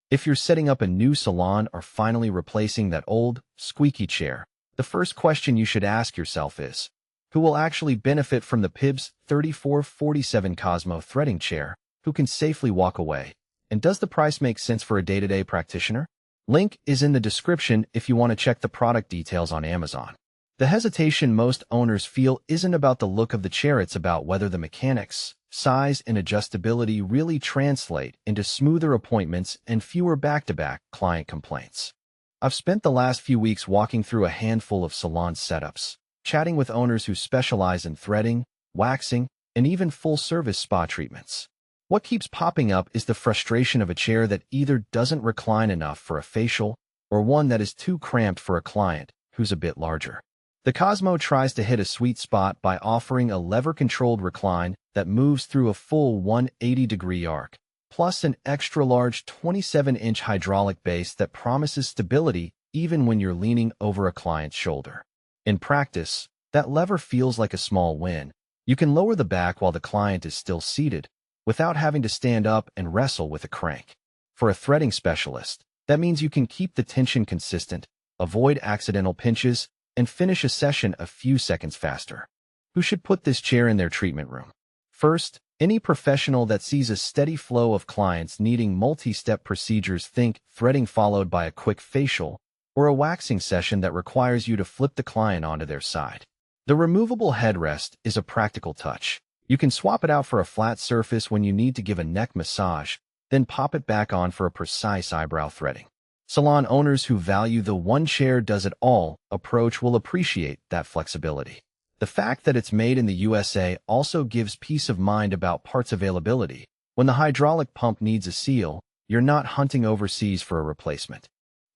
If you're setting up a new salon or finally replacing that old, squeaky chair, the first question you should ask yourself is, who will actually benefit from the Pibbs 3447 Cosmo threading chair? Who can safely walk away? And does the price make sense for a day-to-day practitioner? Link is in the description if you want to check the product details on Amazon. The hesitation most owners feel isn't about the look of the chair, it's about whether the mechanics, size, and adjustability really translate into smoother appointments and fewer back-to-back client complaints. I've spent the last few weeks walking through a handful of salon setups, chatting with owners who specialize in threading, waxing, and even full-service spa treatments. What keeps popping up is the frustration of a chair that either doesn't recline enough for a facial or one that is too cramped for a client who's a bit larger. The Cosmo tries to hit a sweet spot by offering a lever-controlled recline that moves through a full 180-degree arc, plus an extra-large 27-inch hydraulic base that promises stability even when you're leaning over a client's shoulder. In practice, that lever feels like a small win. You can lower the back while the client is still seated, without having to stand up and wrestle with a crank. For a threading specialist, that means you can keep the tension consistent, avoid accidental pinches, and finish a session a few seconds faster. Who should put this chair in their treatment room? First, any professional that sees a steady flow of clients needing multi-step procedures. Think threading followed by a quick facial, or a waxing session that requires you to flip the client onto their side. The removable headrest is a practical touch. You can swap it out for a flat surface when you need to give a neck massage, then pop it back on for a precise eyebrow threading. Salon owners who value the one-chair-does-it-all approach will appreciate that flexibility. The fact that it's made in the USA also gives peace of mind about parts availability. When the hydraulic pump needs a seal, you're not hunting overseas for a replacement.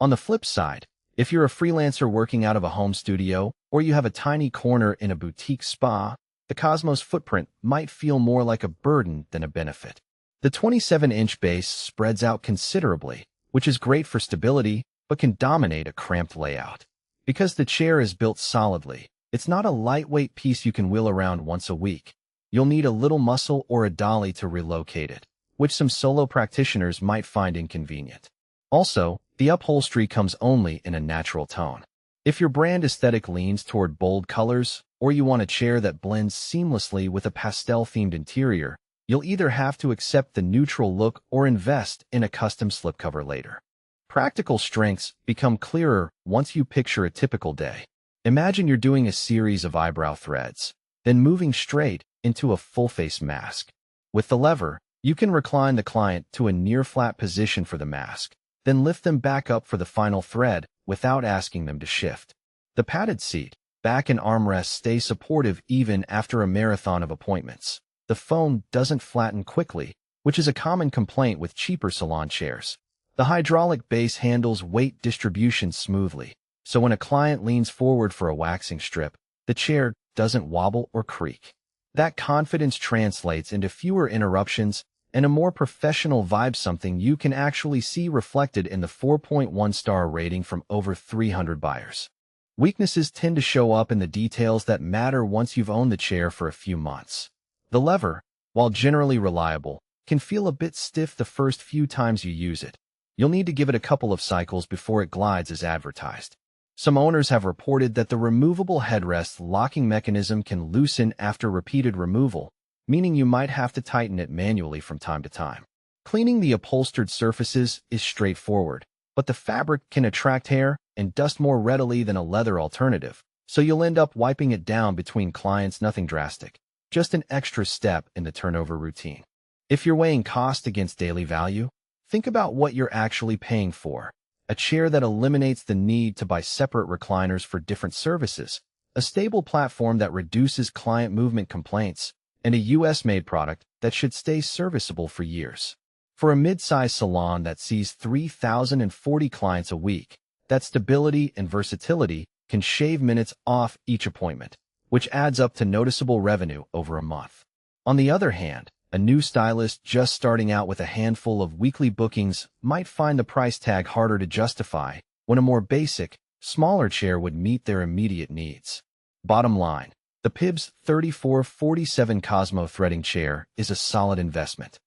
On the flip side, if you're a freelancer working out of a home studio or you have a tiny corner in a boutique spa, the Cosmo's footprint might feel more like a burden than a benefit. The 27-inch base spreads out considerably, which is great for stability, but can dominate a cramped layout. Because the chair is built solidly, it's not a lightweight piece you can wheel around once a week. You'll need a little muscle or a dolly to relocate it, which some solo practitioners might find inconvenient. Also, the upholstery comes only in a natural tone. If your brand aesthetic leans toward bold colors, or you want a chair that blends seamlessly with a pastel-themed interior, you'll either have to accept the neutral look or invest in a custom slipcover later. Practical strengths become clearer once you picture a typical day. Imagine you're doing a series of eyebrow threads, then moving straight into a full-face mask. With the lever, you can recline the client to a near-flat position for the mask, then lift them back up for the final thread without asking them to shift. The padded seat, back and armrests stay supportive even after a marathon of appointments. The foam doesn't flatten quickly, which is a common complaint with cheaper salon chairs. The hydraulic base handles weight distribution smoothly, so when a client leans forward for a waxing strip, the chair doesn't wobble or creak. That confidence translates into fewer interruptions and a more professional vibe, something you can actually see reflected in the 4.1-star rating from over 300 buyers. Weaknesses tend to show up in the details that matter once you've owned the chair for a few months. The lever, while generally reliable, can feel a bit stiff the first few times you use it. You'll need to give it a couple of cycles before it glides as advertised. Some owners have reported that the removable headrest locking mechanism can loosen after repeated removal, meaning you might have to tighten it manually from time to time. Cleaning the upholstered surfaces is straightforward, but the fabric can attract hair and dust more readily than a leather alternative, so you'll end up wiping it down between clients. Nothing drastic, just an extra step in the turnover routine. If you're weighing cost against daily value, think about what you're actually paying for. A chair that eliminates the need to buy separate recliners for different services, a stable platform that reduces client movement complaints, and a U.S.-made product that should stay serviceable for years. For a mid-sized salon that sees 3,040 clients a week, that stability and versatility can shave minutes off each appointment, which adds up to noticeable revenue over a month. On the other hand, a new stylist just starting out with a handful of weekly bookings might find the price tag harder to justify when a more basic, smaller chair would meet their immediate needs. Bottom line, the Pibbs 3447 Cosmo threading chair is a solid investment.